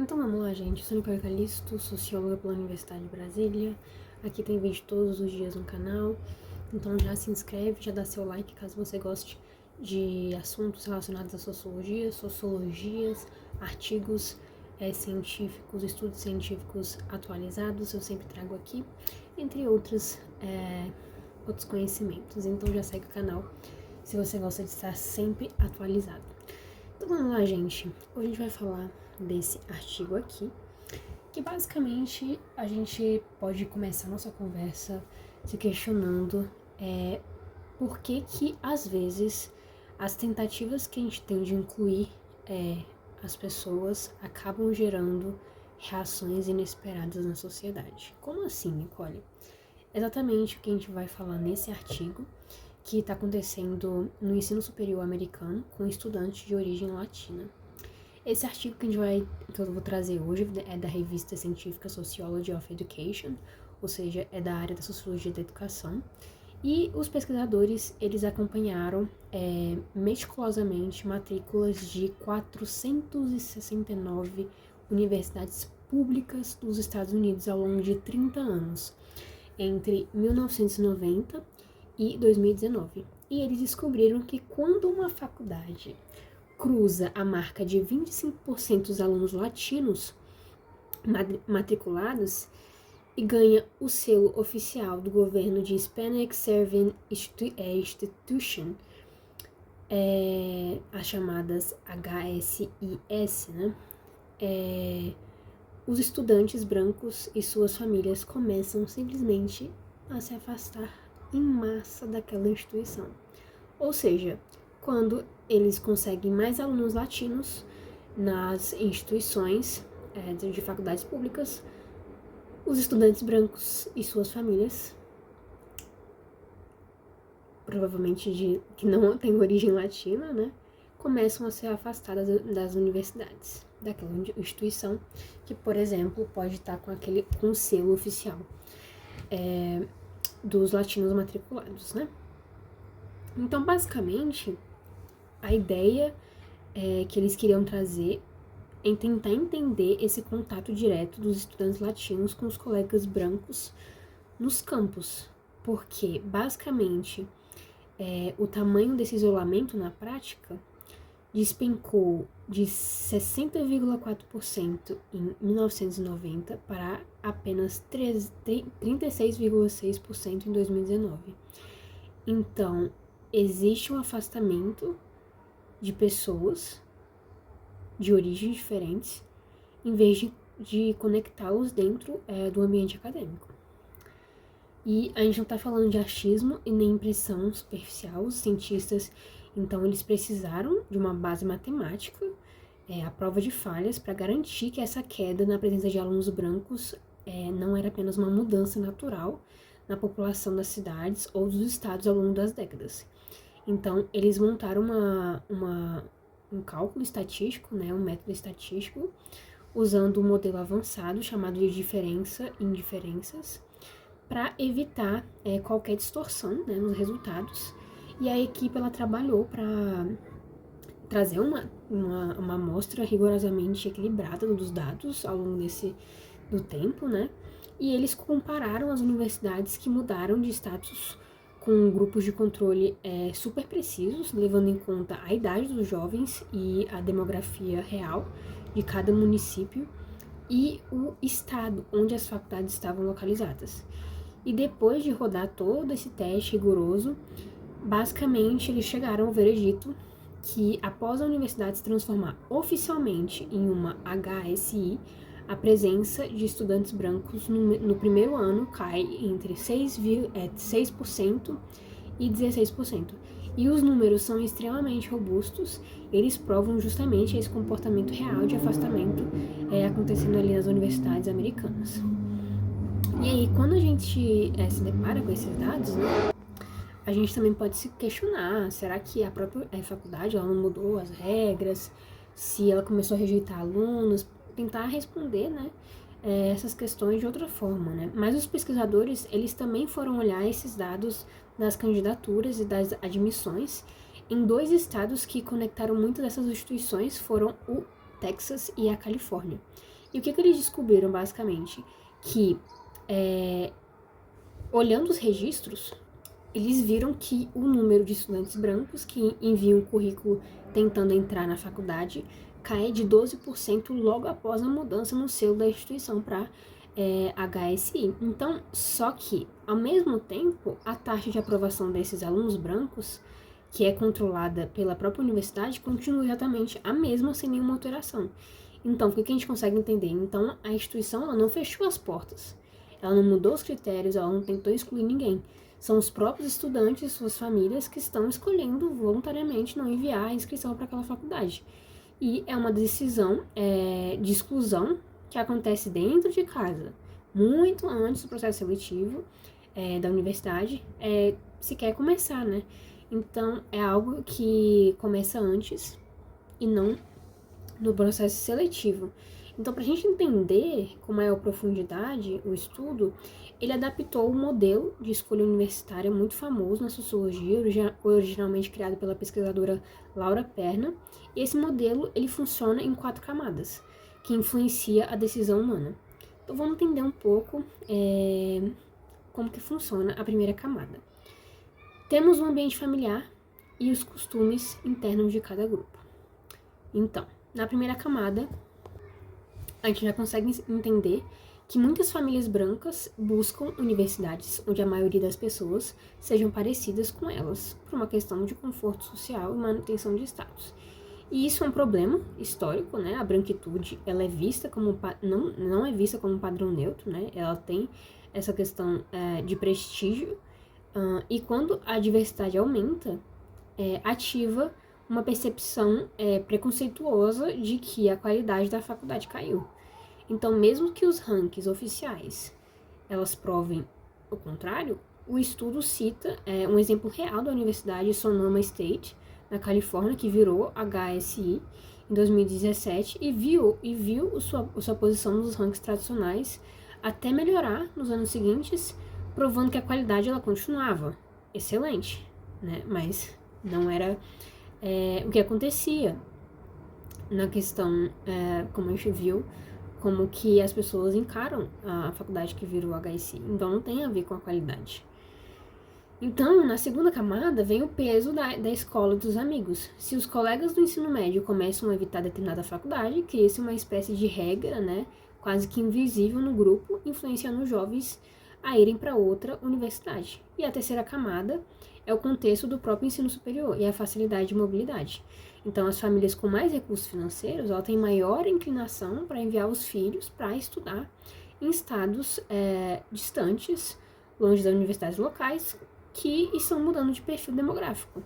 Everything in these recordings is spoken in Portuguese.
Então vamos lá, gente. Eu sou Nicole Calisto, socióloga pela Universidade de Brasília. Aqui tem vídeo todos os dias no canal. Então já se inscreve, já dá seu like caso você goste de assuntos relacionados à sociologias, artigos científicos, estudos científicos atualizados. Eu sempre trago aqui, entre outros conhecimentos. Então já segue o canal se você gosta de estar sempre atualizado. Então vamos lá, gente. Hoje a gente vai falar desse artigo aqui, que basicamente a gente pode começar a nossa conversa se questionando por que às vezes as tentativas que a gente tem de incluir as pessoas acabam gerando reações inesperadas na sociedade. Como assim, Nicole? Exatamente o que a gente vai falar nesse artigo, que está acontecendo no ensino superior americano com estudantes de origem latina. Esse artigo que eu vou trazer hoje é da revista científica Sociology of Education, ou seja, é da área da sociologia da educação, e os pesquisadores, eles acompanharam meticulosamente matrículas de 469 universidades públicas dos Estados Unidos ao longo de 30 anos, entre 1990 e 2019. E eles descobriram que quando uma faculdade cruza a marca de 25% dos alunos latinos matriculados e ganha o selo oficial do governo de Hispanic Serving Institution, as chamadas HSIS, né? Os estudantes brancos e suas famílias começam simplesmente a se afastar em massa daquela instituição. Ou seja, quando eles conseguem mais alunos latinos nas instituições de faculdades públicas, os estudantes brancos e suas famílias, provavelmente que não têm origem latina, né, começam a ser afastadas das universidades, daquela instituição que, por exemplo, pode estar com o selo oficial dos latinos matriculados, né? Então, basicamente, a ideia que eles queriam trazer é tentar entender esse contato direto dos estudantes latinos com os colegas brancos nos campos, porque, basicamente, o tamanho desse isolamento na prática despencou de 60,4% em 1990 para apenas 36,6% em 2019. Então, existe um afastamento de pessoas de origens diferentes, em vez de conectá-los dentro do ambiente acadêmico. E a gente não está falando de achismo e nem impressão superficial. Os cientistas, então, eles precisaram de uma base matemática, a prova de falhas, para garantir que essa queda na presença de alunos brancos não era apenas uma mudança natural na população das cidades ou dos estados ao longo das décadas. Então, eles montaram um cálculo estatístico, né, um método estatístico, usando um modelo avançado chamado de diferença e indiferenças, para evitar qualquer distorção, né, nos resultados. E a equipe ela trabalhou para trazer uma amostra rigorosamente equilibrada dos dados ao longo do tempo, né? E eles compararam as universidades que mudaram de status com grupos de controle super precisos, levando em conta a idade dos jovens e a demografia real de cada município e o estado onde as faculdades estavam localizadas. E depois de rodar todo esse teste rigoroso, basicamente eles chegaram ao veredito que após a universidade se transformar oficialmente em uma HSI, a presença de estudantes brancos no primeiro ano cai entre 6% e 16%. E os números são extremamente robustos, eles provam justamente esse comportamento real de afastamento acontecendo ali nas universidades americanas. E aí, quando a gente se depara com esses dados, né, a gente também pode se questionar, será que a própria faculdade ela não mudou as regras, se ela começou a rejeitar alunos, tentar responder, né, essas questões de outra forma, né? Mas os pesquisadores, eles também foram olhar esses dados das candidaturas e das admissões em dois estados que conectaram muitas dessas instituições, foram o Texas e a Califórnia. E o que eles descobriram, basicamente? Que, olhando os registros, eles viram que o número de estudantes brancos que enviam o currículo tentando entrar na faculdade cai de 12% logo após a mudança no selo da instituição para HSI. Então, só que, ao mesmo tempo, a taxa de aprovação desses alunos brancos, que é controlada pela própria universidade, continua exatamente a mesma, sem nenhuma alteração. Então, o que a gente consegue entender? Então, a instituição ela não fechou as portas, ela não mudou os critérios, ela não tentou excluir ninguém. São os próprios estudantes e suas famílias que estão escolhendo voluntariamente não enviar a inscrição para aquela faculdade. E é uma decisão de exclusão que acontece dentro de casa, muito antes do processo seletivo da universidade sequer começar, né? Então, é algo que começa antes e não no processo seletivo. Então, para a gente entender com maior profundidade o estudo, ele adaptou o modelo de escolha universitária muito famoso na sociologia, originalmente criado pela pesquisadora Laura Perna. E esse modelo ele funciona em 4 camadas, que influencia a decisão humana. Então, vamos entender um pouco como que funciona a primeira camada. Temos o ambiente familiar e os costumes internos de cada grupo. Então, na primeira camada, a gente já consegue entender que muitas famílias brancas buscam universidades onde a maioria das pessoas sejam parecidas com elas, por uma questão de conforto social e manutenção de status. E isso é um problema histórico, né? A branquitude, ela é vista como não é vista como um padrão neutro, né? Ela tem essa questão de prestígio, e quando a diversidade aumenta, ativa uma percepção preconceituosa de que a qualidade da faculdade caiu. Então, mesmo que os rankings oficiais elas provem o contrário, o estudo cita um exemplo real da Universidade Sonoma State, na Califórnia, que virou HSI em 2017 e viu sua posição nos rankings tradicionais até melhorar nos anos seguintes, provando que a qualidade ela continuava excelente, né? Mas não era o que acontecia na questão, como a gente viu, como que as pessoas encaram a faculdade que virou HSI. Então, não tem a ver com a qualidade. Então, na segunda camada, vem o peso da escola dos amigos. Se os colegas do ensino médio começam a evitar determinada faculdade, cria-se uma espécie de regra, né, quase que invisível no grupo, influenciando os jovens a irem para outra universidade. E a terceira camada é o contexto do próprio ensino superior e a facilidade de mobilidade. Então, as famílias com mais recursos financeiros, ela têm maior inclinação para enviar os filhos para estudar em estados distantes, longe das universidades locais, que estão mudando de perfil demográfico.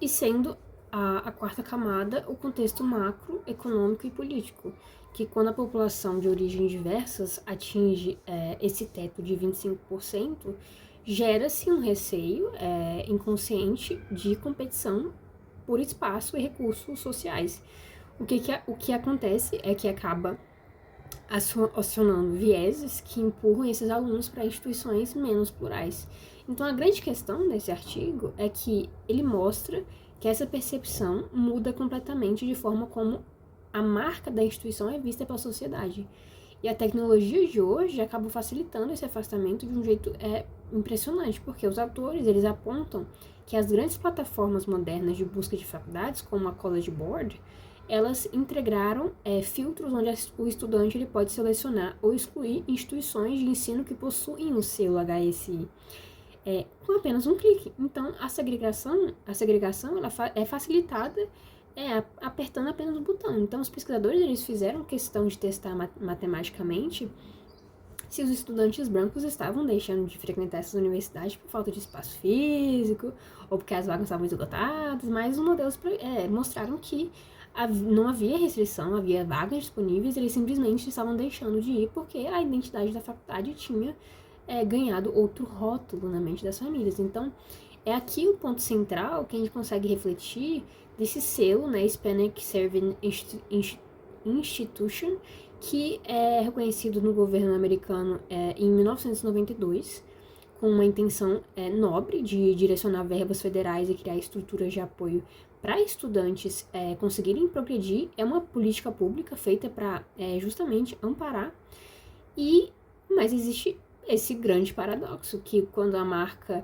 E sendo a quarta camada o contexto macroeconômico e político, que quando a população de origens diversas atinge esse teto de 25%, gera-se um receio inconsciente de competição por espaço e recursos sociais. O que acontece é que acaba acionando vieses que empurram esses alunos para instituições menos plurais. Então, a grande questão desse artigo é que ele mostra que essa percepção muda completamente de forma como a marca da instituição é vista pela sociedade. E a tecnologia de hoje acaba facilitando esse afastamento de um jeito impressionante, porque os autores eles apontam que as grandes plataformas modernas de busca de faculdades, como a College Board, elas integraram filtros onde o estudante ele pode selecionar ou excluir instituições de ensino que possuem o selo HSI com apenas um clique. Então, a segregação ela é facilitada apertando apenas o botão. Então, os pesquisadores eles fizeram questão de testar matematicamente se os estudantes brancos estavam deixando de frequentar essas universidades por falta de espaço físico ou porque as vagas estavam esgotadas, mas os modelos mostraram que não havia restrição, havia vagas disponíveis, eles simplesmente estavam deixando de ir porque a identidade da faculdade tinha ganhado outro rótulo na mente das famílias. Então, é aqui o ponto central que a gente consegue refletir desse selo, né, Hispanic Serving Institution, que é reconhecido no governo americano em 1992, com uma intenção nobre de direcionar verbas federais e criar estruturas de apoio para estudantes conseguirem progredir é uma política pública feita para justamente amparar. Mas existe esse grande paradoxo, que quando a marca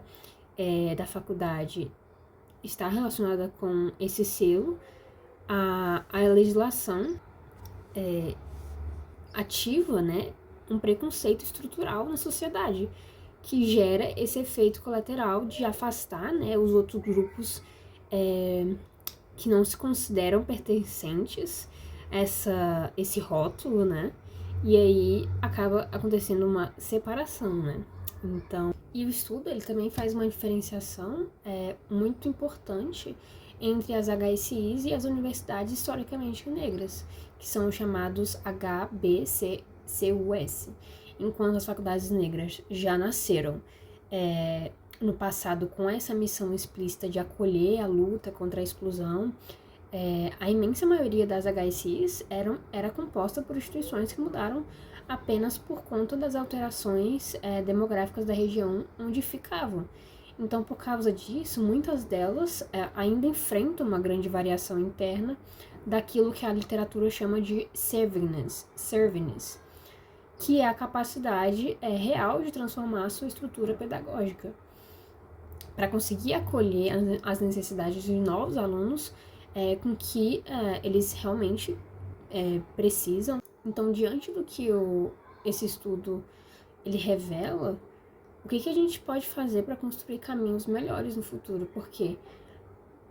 da faculdade está relacionada com esse selo, a legislação ativa, né, um preconceito estrutural na sociedade, que gera esse efeito colateral de afastar, né, os outros grupos que não se consideram pertencentes a esse rótulo, né? E aí acaba acontecendo uma separação, né? Então, e o estudo, ele também faz uma diferenciação muito importante entre as HSIs e as universidades historicamente negras, que são os chamados HBCUS, enquanto as faculdades negras já nasceram no passado com essa missão explícita de acolher a luta contra a exclusão. A imensa maioria das HSIs era composta por instituições que mudaram apenas por conta das alterações demográficas da região onde ficavam. Então, por causa disso, muitas delas ainda enfrentam uma grande variação interna daquilo que a literatura chama de serviness, que é a capacidade real de transformar a sua estrutura pedagógica para conseguir acolher as necessidades de novos alunos com que eles realmente precisam. Então, diante do que esse estudo ele revela, o que a gente pode fazer para construir caminhos melhores no futuro? Porque,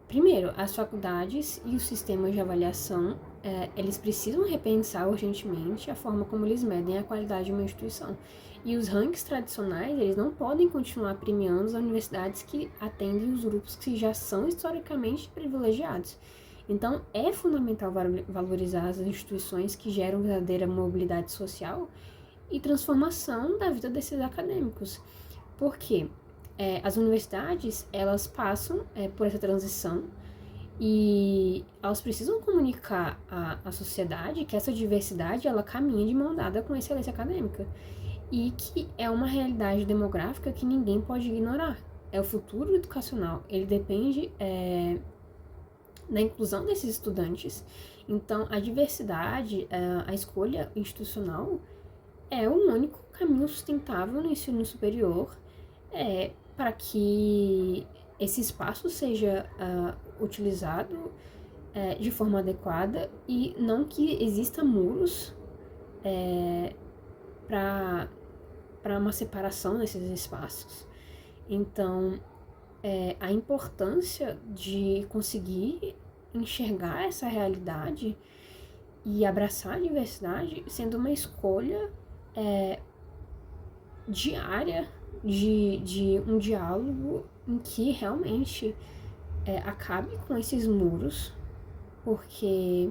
primeiro, as faculdades e os sistemas de avaliação, eles precisam repensar urgentemente a forma como eles medem a qualidade de uma instituição. E os rankings tradicionais, eles não podem continuar premiando as universidades que atendem os grupos que já são historicamente privilegiados. Então, é fundamental valorizar as instituições que geram verdadeira mobilidade social e transformação da vida desses acadêmicos. Porque as universidades, elas passam por essa transição e elas precisam comunicar à sociedade que essa diversidade, ela caminha de mão dada com a excelência acadêmica e que é uma realidade demográfica que ninguém pode ignorar. O futuro educacional, ele depende da inclusão desses estudantes. Então, a diversidade, a escolha institucional é o único caminho sustentável no ensino superior para que esse espaço seja utilizado de forma adequada e não que exista muros para uma separação desses espaços. Então, a importância de conseguir enxergar essa realidade e abraçar a diversidade sendo uma escolha diária de um diálogo em que realmente acabe com esses muros, porque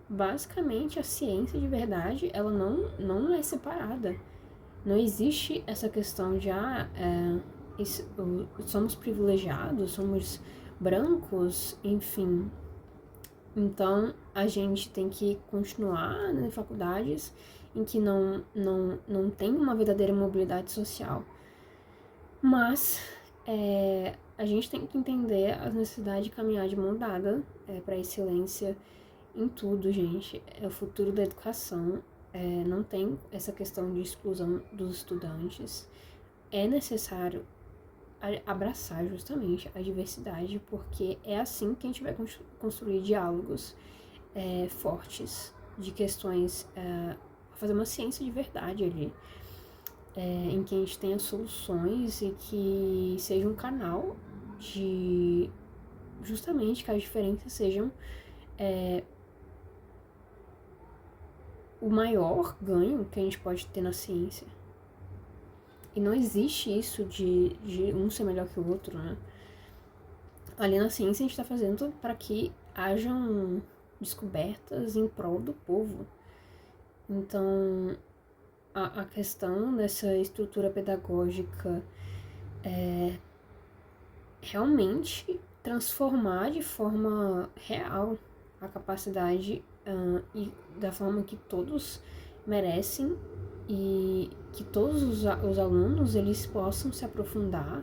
basicamente a ciência de verdade, ela não é separada. Não existe essa questão de somos privilegiados, somos brancos, enfim. Então, a gente tem que continuar nas faculdades em que não tem uma verdadeira mobilidade social. Mas a gente tem que entender a necessidade de caminhar de mão dada para a excelência em tudo, gente. É o futuro da educação. Não tem essa questão de exclusão dos estudantes. É necessário abraçar justamente a diversidade, porque é assim que a gente vai construir diálogos fortes de questões, fazer uma ciência de verdade ali, em que a gente tenha soluções e que seja um canal de justamente que as diferenças sejam o maior ganho que a gente pode ter na ciência. E não existe isso de um ser melhor que o outro, né? Ali na ciência a gente está fazendo para que hajam descobertas em prol do povo. Então, a questão dessa estrutura pedagógica realmente transformar de forma real a capacidade e da forma que todos merecem e que todos os alunos eles possam se aprofundar,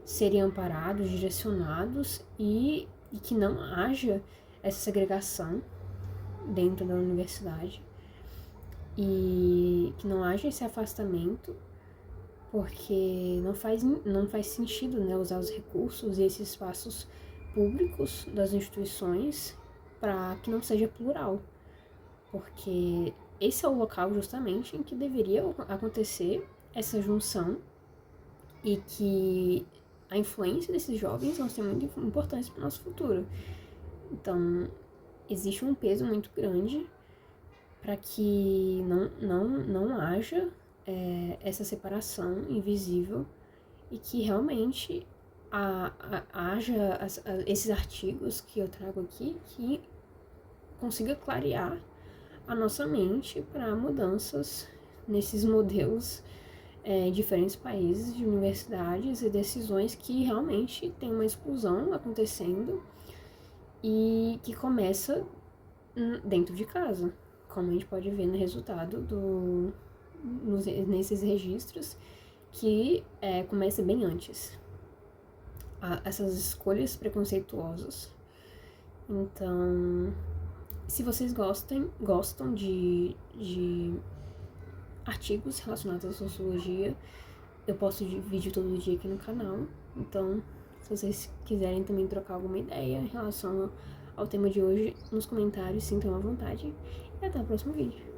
serem amparados, direcionados e e que não haja essa segregação dentro da universidade e que não haja esse afastamento, porque não faz sentido, né, usar os recursos e esses espaços públicos das instituições para que não seja plural, porque esse é o local justamente em que deveria acontecer essa junção e que a influência desses jovens vão ser muito importantes para o nosso futuro. Então, existe um peso muito grande para que não haja essa separação invisível e que realmente haja esses artigos que eu trago aqui que consiga clarear a nossa mente para mudanças nesses modelos em diferentes países de universidades e decisões que realmente tem uma exclusão acontecendo e que começa dentro de casa, como a gente pode ver no resultado nesses registros, que começa bem antes. Essas escolhas preconceituosas. Então, se vocês gostam de artigos relacionados à sociologia, eu posto vídeo todo dia aqui no canal. Então, se vocês quiserem também trocar alguma ideia em relação ao tema de hoje, nos comentários, sintam à vontade. E até o próximo vídeo.